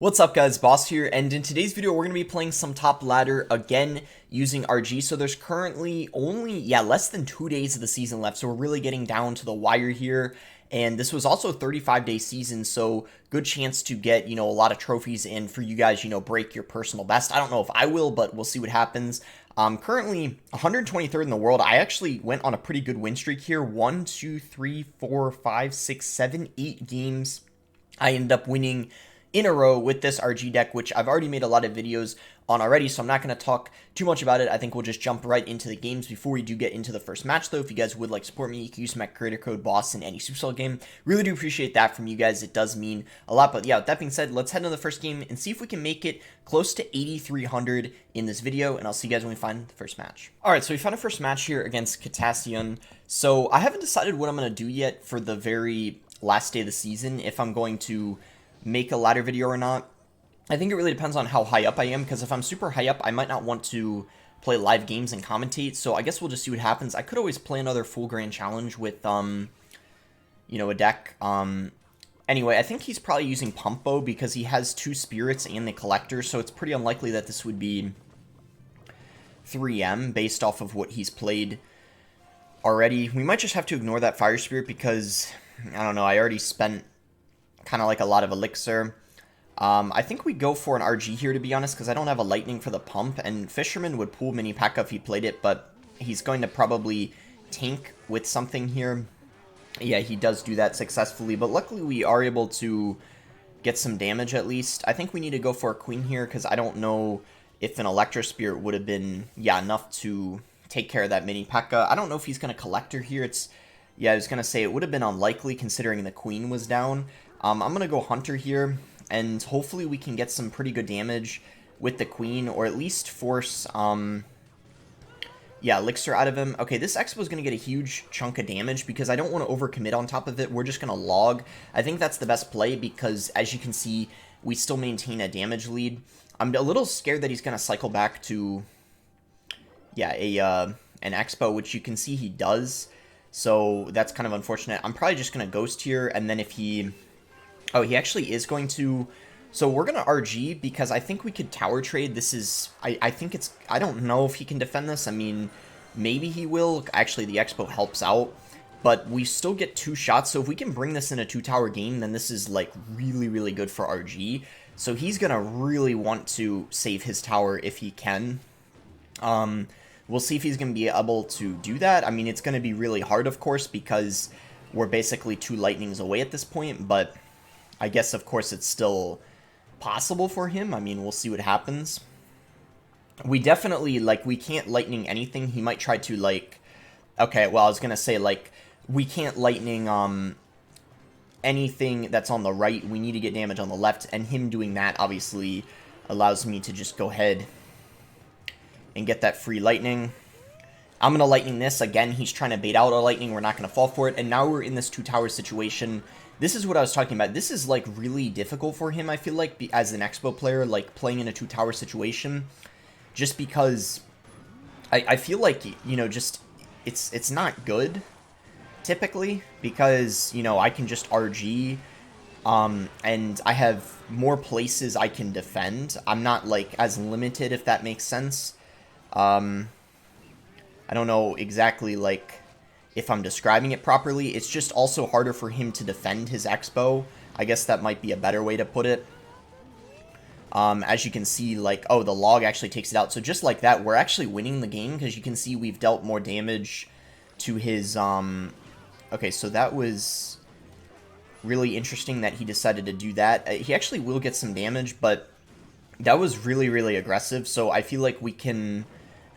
What's up guys, Boss here, and in today's video we're going to be playing some top ladder again using RG. So there's currently only, less than 2 days of the season left, so we're really getting down to the wire here. And this was also a 35-day season, so good chance to get, a lot of trophies and for you guys, break your personal best. I don't know if I will, but we'll see what happens. Currently 123rd in the world. I actually went on a pretty good win streak here. 1, 2, 3, 4, 5, 6, 7, 8 games. I ended up winning in a row with this RG deck, which I've already made a lot of videos on already, so I'm not going to talk too much about it. I think we'll just jump right into the games. Before we do get into the first match, though, if you guys would like to support me, you can use my creator code BOSS in any Supercell game. Really do appreciate that from you guys. It does mean a lot. But yeah, with that being said, let's head into the first game and see if we can make it close to 8,300 in this video, and I'll see you guys when we find the first match. Alright, so we found a first match here against Catastron. So I haven't decided what I'm going to do yet for the very last day of the season, if I'm going to make a ladder video or not. I think it really depends on how high up I am, because if I'm super high up, I might not want to play live games and commentate, so I guess we'll just see what happens. I could always play another full grand challenge with, a deck. Anyway, I think he's probably using Pump Bow because he has 2 spirits and the collector, so it's pretty unlikely that this would be 3M based off of what he's played already. We might just have to ignore that fire spirit because, I don't know, I already spent kind of like a lot of elixir. I think we go for an RG here, to be honest, because I don't have a lightning for the pump, and Fisherman would pull Mini P.E.K.K.A if he played it, but he's going to probably tank with something here. Yeah, he does do that successfully, but luckily we are able to get some damage at least. I think we need to go for a Queen here, because I don't know if an Electro Spirit would have been, enough to take care of that Mini P.E.K.K.A. I don't know if he's going to Collector here. I was going to say it would have been unlikely considering the Queen was down. I'm going to go Hunter here, and hopefully we can get some pretty good damage with the Queen, or at least force, elixir out of him. Okay, this Expo is going to get a huge chunk of damage because I don't want to overcommit on top of it. We're just going to log. I think that's the best play because, as you can see, we still maintain a damage lead. I'm a little scared that he's going to cycle back to, an Expo, which you can see he does. So that's kind of unfortunate. I'm probably just going to Ghost here, and then if he... Oh, he actually is going to... So we're going to RG because I think we could tower trade. This is... I think it's... I don't know if he can defend this. I mean, maybe he will. Actually, the Expo helps out. But we still get 2 shots. So if we can bring this in a 2-tower game, then this is, like, really, really good for RG. So he's going to really want to save his tower if he can. We'll see if he's going to be able to do that. I mean, it's going to be really hard, of course, because we're basically 2 lightnings away at this point. But I guess, of course, it's still possible for him. I mean, we'll see what happens. We definitely, we can't lightning anything. He might try to, Okay, well, I was going to say, we can't lightning, anything that's on the right. We need to get damage on the left. And him doing that, obviously, allows me to just go ahead and get that free lightning. I'm going to lightning this. Again, he's trying to bait out a lightning. We're not going to fall for it. And now we're in this 2-tower situation. This is what I was talking about. This is, really difficult for him, I feel like, as an Expo player, playing in a 2-tower situation. Just because I feel like, just, it's not good, typically. Because, I can just RG, and I have more places I can defend. I'm not, as limited, if that makes sense. I don't know exactly, if I'm describing it properly. It's just also harder for him to defend his Expo. I guess that might be a better way to put it. As you can see, oh, the log actually takes it out. So just like that, we're actually winning the game because you can see we've dealt more damage to his, Okay, so that was really interesting that he decided to do that. He actually will get some damage, but that was really, really aggressive. So I feel like we can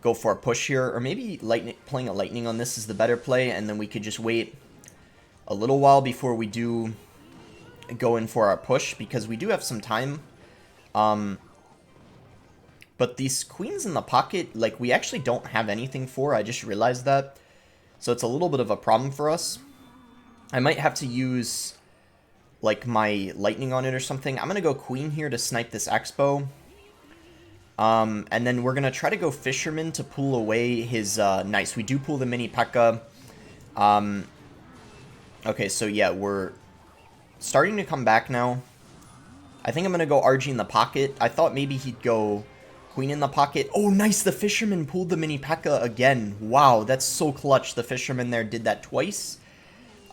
go for a push here, or maybe playing a lightning on this is the better play, and then we could just wait a little while before we do go in for our push, because we do have some time. But these queens in the pocket, we actually don't have anything for. I just realized that. So it's a little bit of a problem for us. I might have to use, my lightning on it or something. I'm going to go queen here to snipe this Expo. And then we're going to try to go Fisherman to pull away his, nice, we do pull the Mini P.E.K.K.A. Okay, so yeah, we're starting to come back now. I think I'm going to go RG in the pocket. I thought maybe he'd go queen in the pocket. Oh, nice. The fisherman pulled the mini P.E.K.K.A. again. Wow, that's so clutch. The fisherman there did that twice.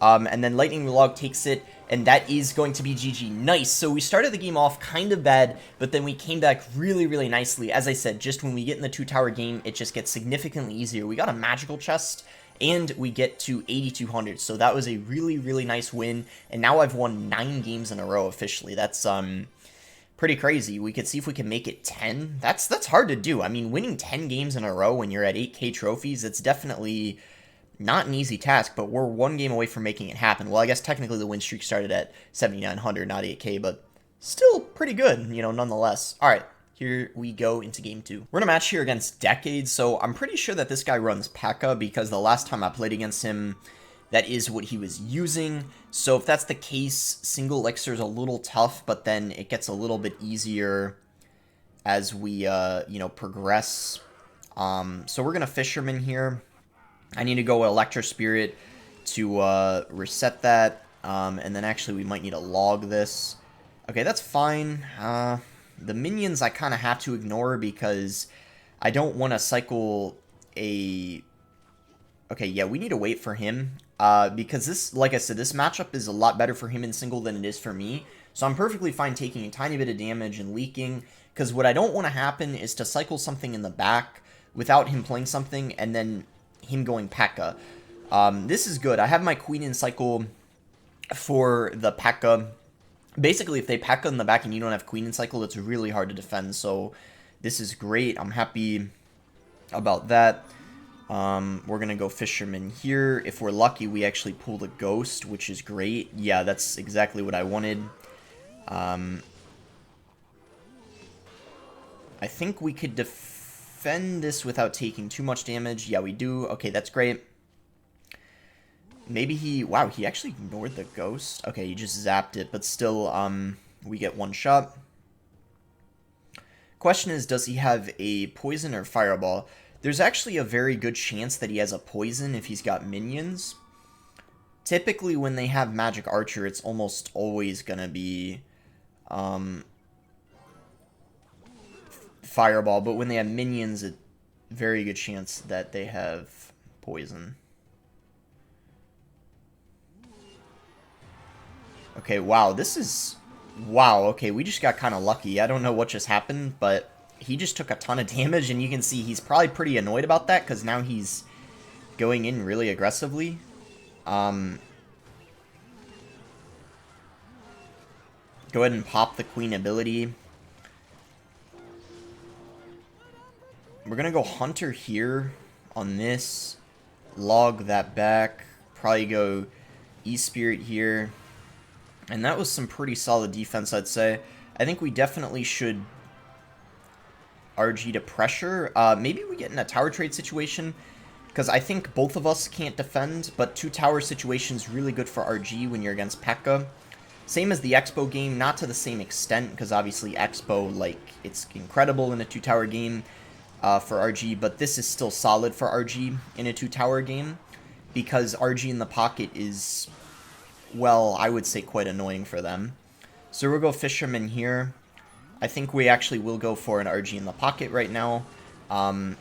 And then Lightning Log takes it, and that is going to be GG. Nice. So we started the game off kind of bad, but then we came back really, really nicely. As I said, just when we get in the 2-tower game, it just gets significantly easier. We got a magical chest, and we get to 8,200. So that was a really, really nice win. And now I've won 9 games in a row officially. That's pretty crazy. We could see if we can make it 10. That's hard to do. I mean, winning 10 games in a row when you're at 8K trophies, it's definitely not an easy task, but we're 1 game away from making it happen. Well, I guess technically the win streak started at 7,900, not 8K, but still pretty good, you know, nonetheless. All right, here we go into game 2. We're in a match here against Decades, so I'm pretty sure that this guy runs P.E.K.K.A. because the last time I played against him, that is what he was using. So if that's the case, single elixir is a little tough, but then it gets a little bit easier as we, you know, progress. So we're going to Fisherman here. I need to go with Electro Spirit to reset that, and then actually we might need to log this. Okay, that's fine. The minions I kind of have to ignore because I don't want to cycle a... Okay, yeah, we need to wait for him, because this, like I said, this matchup is a lot better for him in single than it is for me, so I'm perfectly fine taking a tiny bit of damage and leaking, because what I don't want to happen is to cycle something in the back without him playing something, and then him going P.E.K.K.A. This is good. I have my queen in cycle for the P.E.K.K.A. Basically, if they P.E.K.K.A. in the back and you don't have queen in cycle, it's really hard to defend, so this is great. I'm happy about that. We're going to go Fisherman here. If we're lucky, we actually pull the Ghost, which is great. Yeah, that's exactly what I wanted. I think we could defend this without taking too much damage. Yeah, we do. Okay, that's great. Maybe he... Wow, he actually ignored the Ghost. Okay, he just zapped it, but still, we get 1 shot. Question is, does he have a Poison or Fireball? There's actually a very good chance that he has a Poison if he's got minions. Typically, when they have Magic Archer, it's almost always gonna be Fireball, but when they have minions, it's a very good chance that they have Poison. Okay, wow, this is... Wow, okay, we just got kind of lucky. I don't know what just happened, but he just took a ton of damage, and you can see he's probably pretty annoyed about that, because now he's going in really aggressively. Go ahead and pop the Queen ability. We're going to go Hunter here on this. Log that back. Probably go E-Spirit here. And that was some pretty solid defense, I'd say. I think we definitely should RG to pressure. Maybe we get in a tower trade situation, because I think both of us can't defend, but 2-tower situation is really good for RG when you're against P.E.K.K.A. Same as the Expo game, not to the same extent, because obviously Expo, like, it's incredible in a 2-tower game for RG, but this is still solid for RG in a 2-tower game, because RG in the pocket is, well, I would say quite annoying for them. So we'll go Fisherman here. I think we actually will go for an RG in the pocket right now. And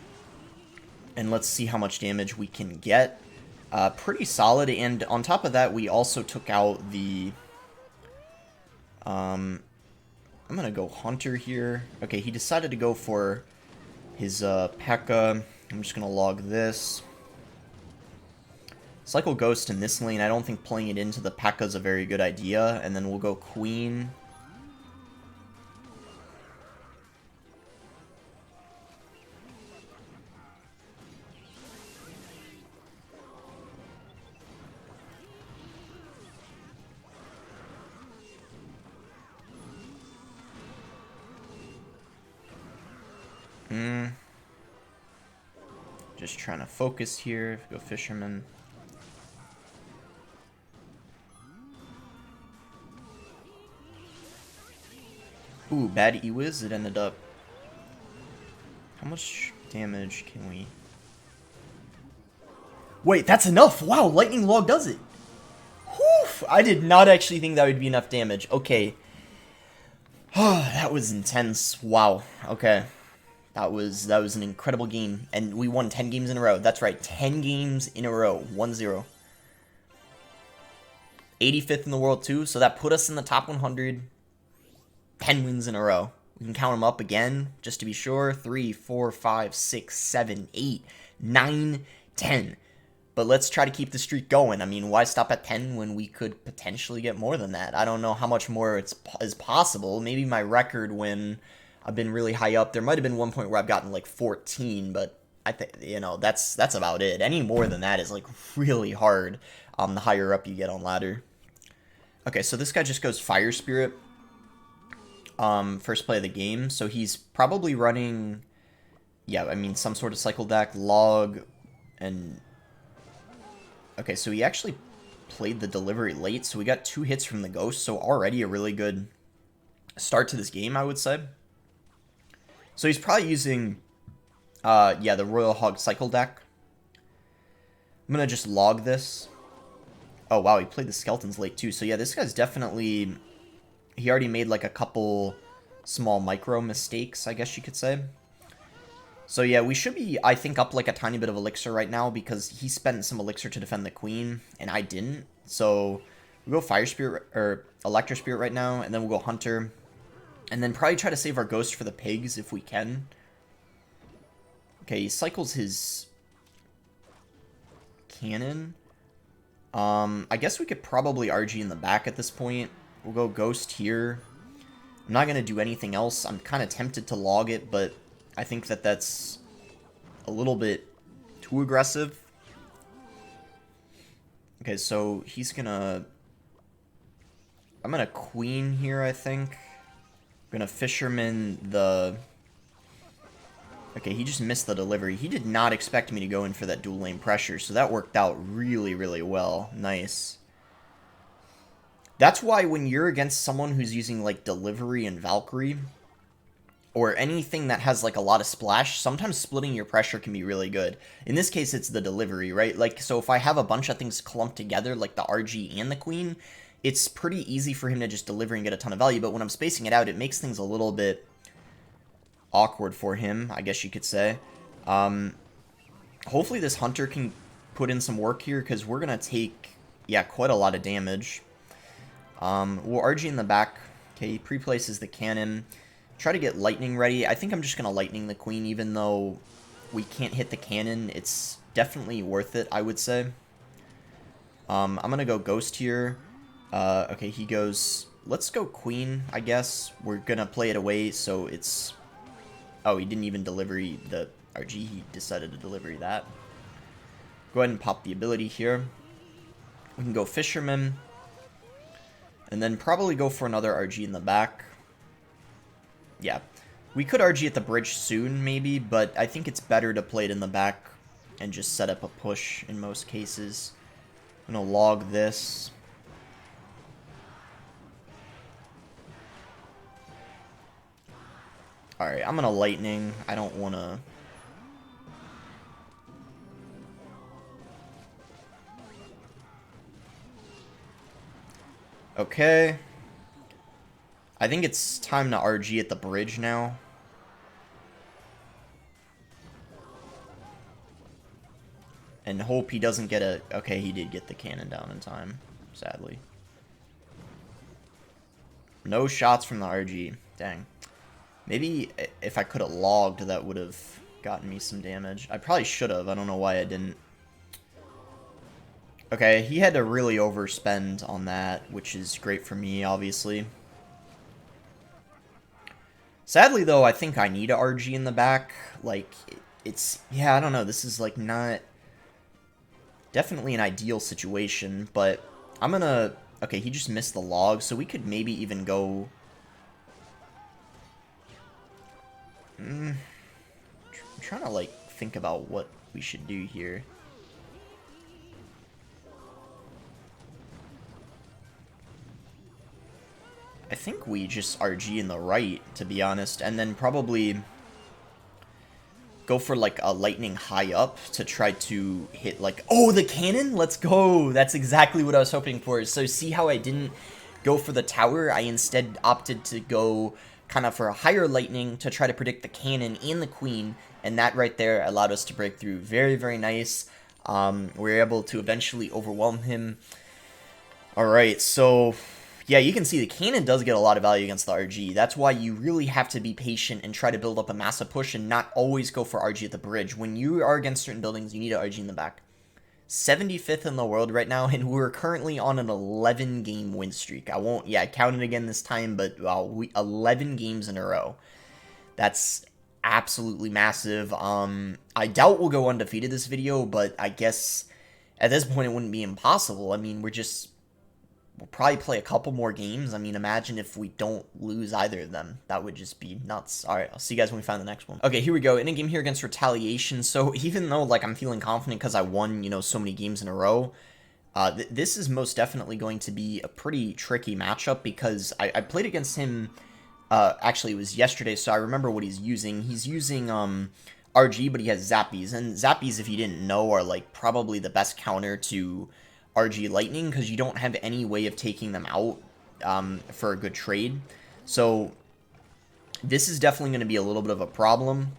let's see how much damage we can get. Pretty solid, and on top of that, we also took out the... I'm gonna go Hunter here. Okay, he decided to go for his P.E.K.K.A. I'm just gonna log this. Cycle Ghost in this lane. I don't think playing it into the P.E.K.K.A. is a very good idea. And then we'll go Queen. Just trying to focus here. Go Fisherman. Ooh, bad E-Wiz. It ended up... How much damage can we... Wait, that's enough! Wow, Lightning Log does it! Whew! I did not actually think that would be enough damage. Okay. That was intense. Wow. Okay. That was an incredible game. And we won 10 games in a row. That's right. 10 games in a row. 1-0. 85th in the world, too. So that put us in the top 100. 10 wins in a row. We can count them up again, just to be sure. 3, 4, 5, 6, 7, 8, 9, 10. But let's try to keep the streak going. I mean, why stop at 10 when we could potentially get more than that? I don't know how much more is possible. Maybe my record when I've been really high up, there might have been one point where I've gotten like 14, but I think, you know, that's about it. Any more than that is like really hard the higher up you get on ladder. Okay, so this guy just goes Fire Spirit. First play of the game, so he's probably running, yeah, I mean, some sort of cycle deck, log, and, okay, so he actually played the delivery late, so we got 2 hits from the ghost, so already a really good start to this game, I would say. So he's probably using, yeah, the Royal Hog cycle deck. I'm gonna just log this. Oh, wow, he played the skeletons late, too, so yeah, this guy's definitely... He already made like a couple small micro mistakes, I guess you could say. So yeah, we should be, I think, up like a tiny bit of elixir right now because he spent some elixir to defend the queen, and I didn't. So we'll go Fire Spirit, or Electro Spirit right now, and then we'll go Hunter. And then probably try to save our Ghost for the pigs if we can. Okay, he cycles his cannon. I guess we could probably RG in the back at this point. We'll go Ghost here. I'm not going to do anything else. I'm kind of tempted to log it, but I think that that's a little bit too aggressive. Okay, so he's going to... I'm going to Queen here, I think. I'm going to Fisherman the... Okay, he just missed the delivery. He did not expect me to go in for that dual lane pressure, so that worked out really, really well. Nice. That's why when you're against someone who's using, like, Delivery and Valkyrie, or anything that has, like, a lot of splash, sometimes splitting your pressure can be really good. In this case, it's the Delivery, right? Like, so if I have a bunch of things clumped together, like the RG and the Queen, it's pretty easy for him to just deliver and get a ton of value, but when I'm spacing it out, it makes things a little bit awkward for him, I guess you could say. Hopefully this Hunter can put in some work here, because we're going to take, yeah, quite a lot of damage. We'll RG in the back. Okay, he pre-places the cannon. Try to get lightning ready. I think I'm just going to lightning the queen, even though we can't hit the cannon. It's definitely worth it, I would say. I'm going to go ghost here. Okay, he goes... Let's go queen, I guess. We're going to play it away, so it's... Oh, he didn't even deliver the RG. He decided to deliver that. Go ahead and pop the ability here. We can go Fisherman. And then probably go for another RG in the back. Yeah. We could RG at the bridge soon, maybe, but I think it's better to play it in the back and just set up a push in most cases. I'm going to log this. Alright, I'm going to lightning. I don't want to... Okay. I think it's time to RG at the bridge now. And hope he doesn't get a... Okay, he did get the cannon down in time, sadly. No shots from the RG. Dang. Maybe if I could have logged, that would have gotten me some damage. I probably should have. I don't know why I didn't. Okay, he had to really overspend on that, which is great for me, obviously. Sadly, though, I think I need a RG in the back. Like, it's... Yeah, I don't know. This is, like, not... Definitely an ideal situation, but I'm gonna... Okay, he just missed the log, so we could maybe even go... I'm trying to, like, think about what we should do here. I think we just RG in the right, to be honest, and then probably go for, like, a lightning high up to try to hit, like... Oh, the cannon? Let's go! That's exactly what I was hoping for. So see how I didn't go for the tower. I instead opted to go kind of for a higher lightning to try to predict the cannon and the queen, and that right there allowed us to break through. Very, very nice. We were able to eventually overwhelm him. Alright, so yeah, you can see the cannon does get a lot of value against the RG. That's why you really have to be patient and try to build up a massive push and not always go for RG at the bridge. When you are against certain buildings, you need an RG in the back. 75th in the world right now, and we're currently on an 11-game win streak. I counted again this time, but 11 games in a row. That's absolutely massive. I doubt we'll go undefeated this video, but I guess at this point it wouldn't be impossible. I mean, we'll probably play a couple more games. I mean, imagine if we don't lose either of them. That would just be nuts. Alright, I'll see you guys when we find the next one. Okay, here we go. In a game here against Retaliation. So even though, like, I'm feeling confident because I won, you know, so many games in a row, this is most definitely going to be a pretty tricky matchup because I played against him, actually it was yesterday, so I remember what he's using. He's using, RG, but he has Zappies. And Zappies, if you didn't know, are, like, probably the best counter to RG Lightning because you don't have any way of taking them out for a good trade. So this is definitely going to be a little bit of a problem,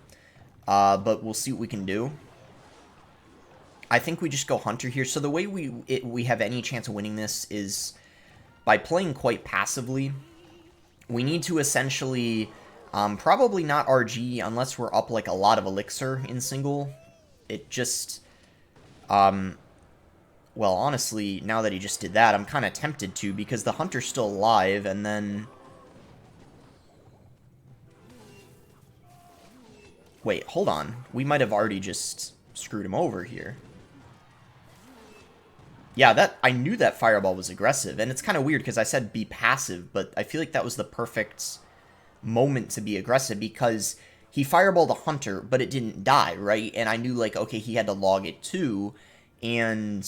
but we'll see what we can do. I think we just go Hunter here. So the way we have any chance of winning this is by playing quite passively. We need to essentially probably not RG unless we're up like a lot of Elixir in single. It just well, honestly, now that he just did that, I'm kind of tempted to, because the Hunter's still alive, and then... Wait, hold on. We might have already just screwed him over here. Yeah, I knew that Fireball was aggressive, and it's kind of weird, because I said be passive, but I feel like that was the perfect moment to be aggressive, because he Fireballed the Hunter, but it didn't die, right? And I knew, like, okay, he had to log it too, and...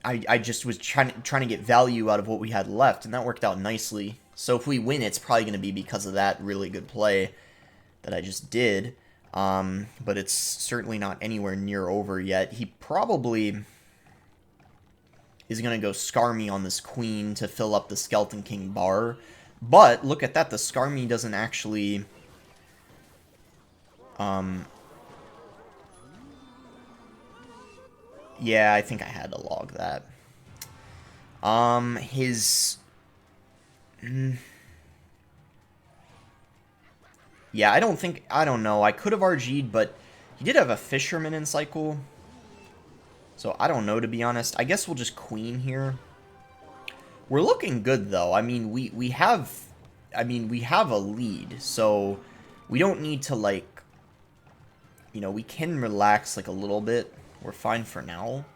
I just was trying to get value out of what we had left, and that worked out nicely. So if we win, it's probably going to be because of that really good play that I just did. But it's certainly not anywhere near over yet. He probably is going to go Skarmy on this queen to fill up the Skeleton King bar. But look at that, the Skarmy doesn't actually... Yeah, I think I had to log that. Yeah, I don't know. I could have RG'd, but he did have a Fisherman in cycle. So I don't know, to be honest. I guess we'll just Queen here. We're looking good, though. I mean, we have a lead, so we don't need to, like, you know, we can relax, like, a little bit. We're fine for now,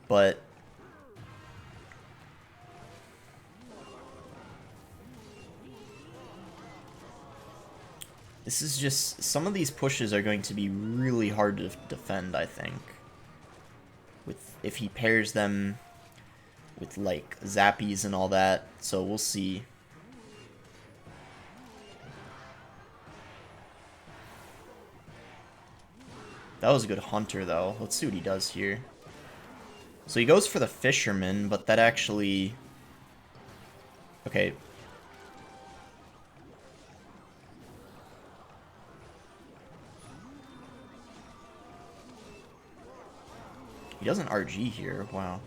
but this is just, some of these pushes are going to be really hard to defend, I think, if he pairs them with, like, Zappies and all that, so we'll see. That was a good Hunter, though. Let's see what he does here. So he goes for the Fisherman, but that actually... Okay. He doesn't RG here. Wow.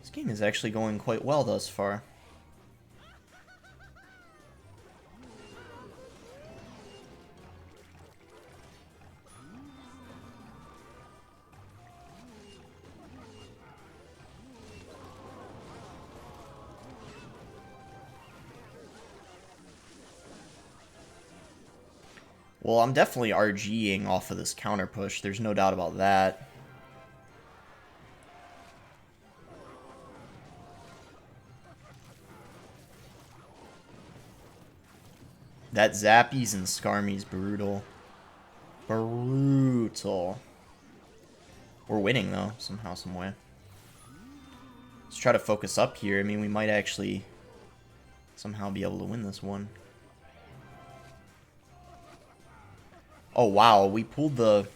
This game is actually going quite well thus far. Well, I'm definitely RGing off of this counter push. There's no doubt about that. That Zappies and Skarmy's brutal. Brutal. We're winning, though, somehow, some way. Let's try to focus up here. I mean, we might actually somehow be able to win this one. Oh, wow. We pulled the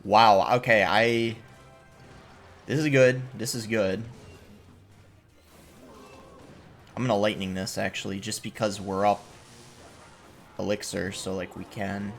Wow, okay, this is good. This is good. I'm gonna lightning this, actually, just because we're up elixir, so, like, we can.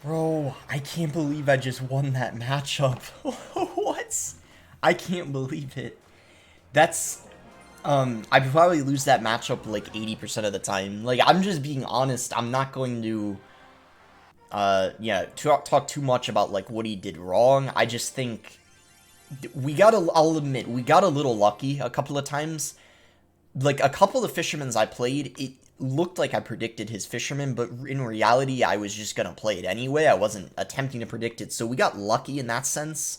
Bro, I can't believe I just won that matchup. What? I can't believe it. That's, I probably lose that matchup like 80% of the time. Like, I'm just being honest. I'm not going to, yeah, talk too much about, like, what he did wrong. I just think I'll admit, we got a little lucky a couple of times. Like, a couple of fishermen's I played, it looked like I predicted his fisherman, but in reality, I was just gonna play it anyway. I wasn't attempting to predict it, so we got lucky in that sense.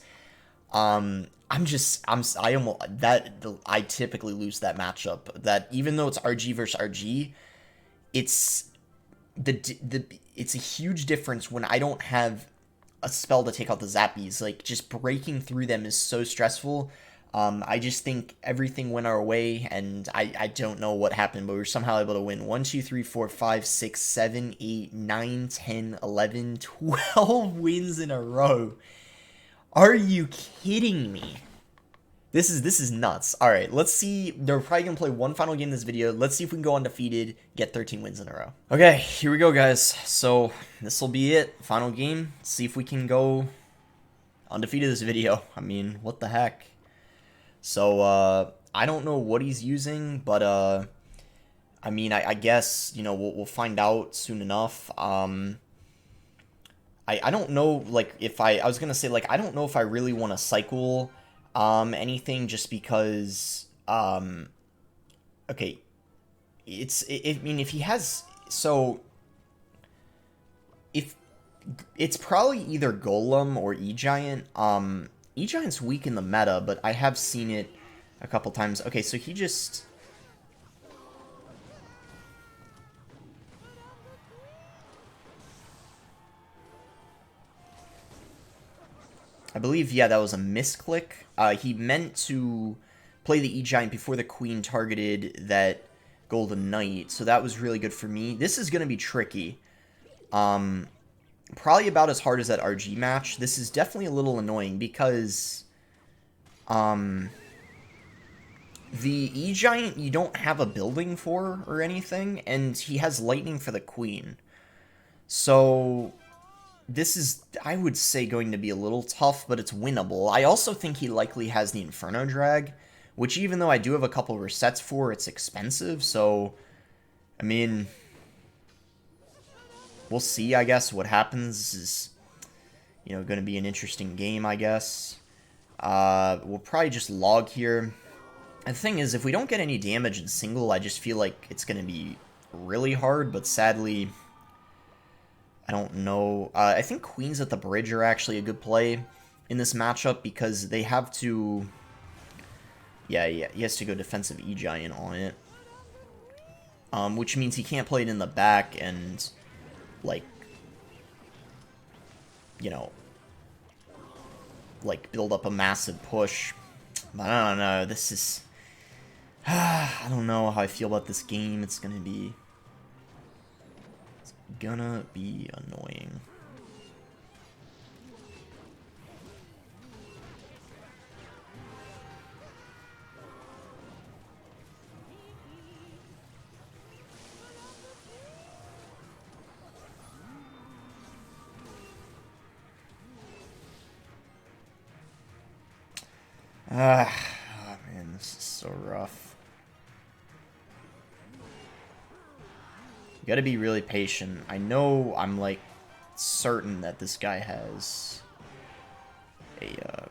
I almost, I typically lose that matchup. That even though it's RG versus RG, it's it's a huge difference when I don't have a spell to take out the zappies. Like, just breaking through them is so stressful. I just think everything went our way, and I don't know what happened, but we were somehow able to win 1, 2, 3, 4, 5, 6, 7, 8, 9, 10, 11, 12 wins in a row. Are you kidding me? This is nuts. All right, let's see. They're probably going to play one final game in this video. Let's see if we can go undefeated, get 13 wins in a row. Okay, here we go, guys. So this will be it. Final game. See if we can go undefeated this video. I mean, what the heck? So, I don't know what he's using, but, I mean, I guess, you know, we'll find out soon enough. I don't know, like, if I was gonna say, like, I don't know if I really want to cycle, anything, just because, okay, I mean, if he has, so, if, it's probably either Golem or E-Giant. E-Giant's weak in the meta, but I have seen it a couple times. Okay, so he just... I believe, yeah, that was a misclick. He meant to play the E-Giant before the Queen targeted that Golden Knight, so that was really good for me. This is going to be tricky. Probably about as hard as that RG match. This is definitely a little annoying because... the E-Giant you don't have a building for or anything, and he has lightning for the Queen. So... this is, I would say, going to be a little tough, but it's winnable. I also think he likely has the Inferno Drag, which even though I do have a couple resets for, it's expensive, so, I mean, we'll see, I guess, what happens. This is, you know, going to be an interesting game, I guess. We'll probably just log here. And the thing is, if we don't get any damage in single, I just feel like it's going to be really hard, but sadly... I don't know. I think queens at the bridge are actually a good play in this matchup because they have to... Yeah, he has to go defensive E-Giant on it. Which means he can't play it in the back and, like, you know, like, build up a massive push. But I don't know. This is... I don't know how I feel about this game. It's gonna be annoying. Oh man, this is so rough. You gotta be really patient. I know I'm, like, certain that this guy has a,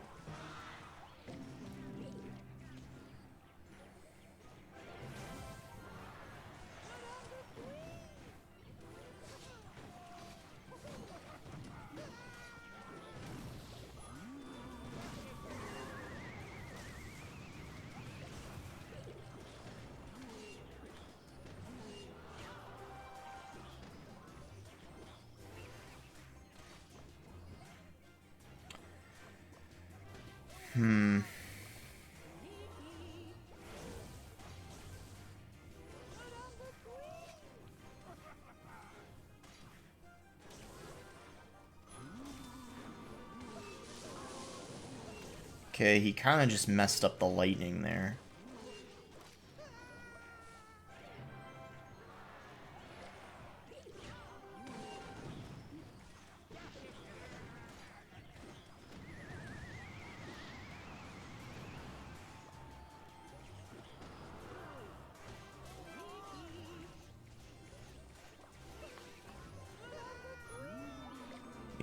Okay, he kind of just messed up the lightning there.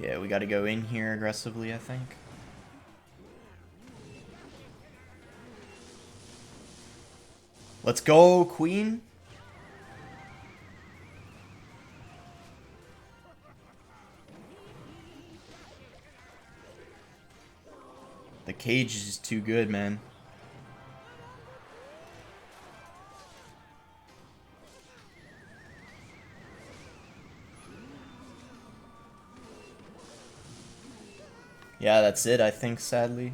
Yeah, we got to go in here aggressively, I think. Let's go, Queen. The cage is just too good, man. Yeah, that's it, I think, sadly.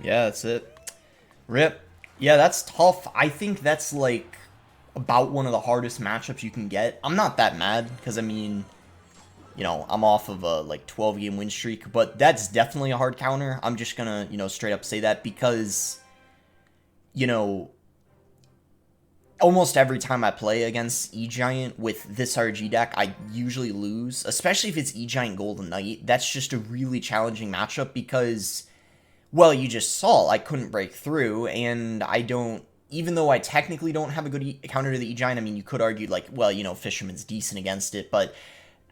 Yeah, that's it. Rip. Yeah, that's tough. I think that's, like, about one of the hardest matchups you can get. I'm not that mad, because, I mean, you know, I'm off of a, like, 12-game win streak, but that's definitely a hard counter. I'm just gonna, you know, straight up say that because, you know, almost every time I play against E-Giant with this RG deck, I usually lose, especially if it's E-Giant Golden Knight. That's just a really challenging matchup because, well, you just saw I couldn't break through, and I don't, even though I technically don't have a good counter to the E-Giant, I mean, you could argue, like, well, you know, Fisherman's decent against it, but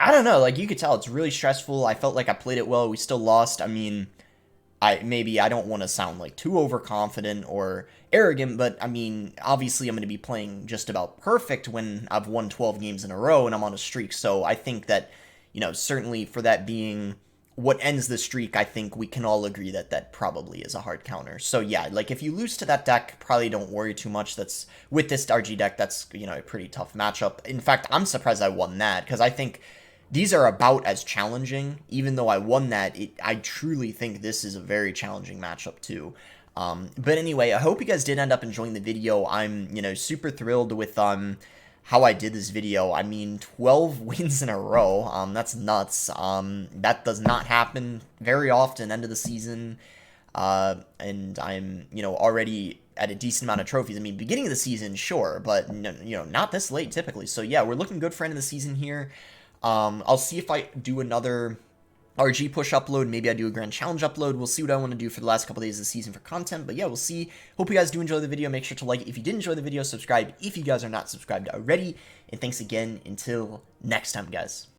I don't know, like, you could tell it's really stressful. I felt like I played it well. We still lost. I mean, I don't want to sound like too overconfident or arrogant, but I mean, obviously I'm going to be playing just about perfect when I've won 12 games in a row and I'm on a streak. So I think that, you know, certainly for that being what ends the streak, I think we can all agree that that probably is a hard counter. So yeah, like if you lose to that deck, probably don't worry too much. That's with this RG deck, that's, you know, a pretty tough matchup. In fact, I'm surprised I won that because I think these are about as challenging. Even though I won that, I truly think this is a very challenging matchup too. But anyway, I hope you guys did end up enjoying the video. I'm, you know, super thrilled with how I did this video. I mean, 12 wins in a row. That's nuts. That does not happen very often end of the season. And I'm, you know, already at a decent amount of trophies. I mean, beginning of the season, sure, but, you know, not this late typically. So yeah, we're looking good for end of the season here. I'll see if I do another RG push upload. Maybe I do a grand challenge upload. We'll see what I want to do for the last couple days of the season for content. But yeah, we'll see. Hope you guys do enjoy the video. Make sure to like it if you did enjoy the video. Subscribe if you guys are not subscribed already. And thanks again. Until next time, guys.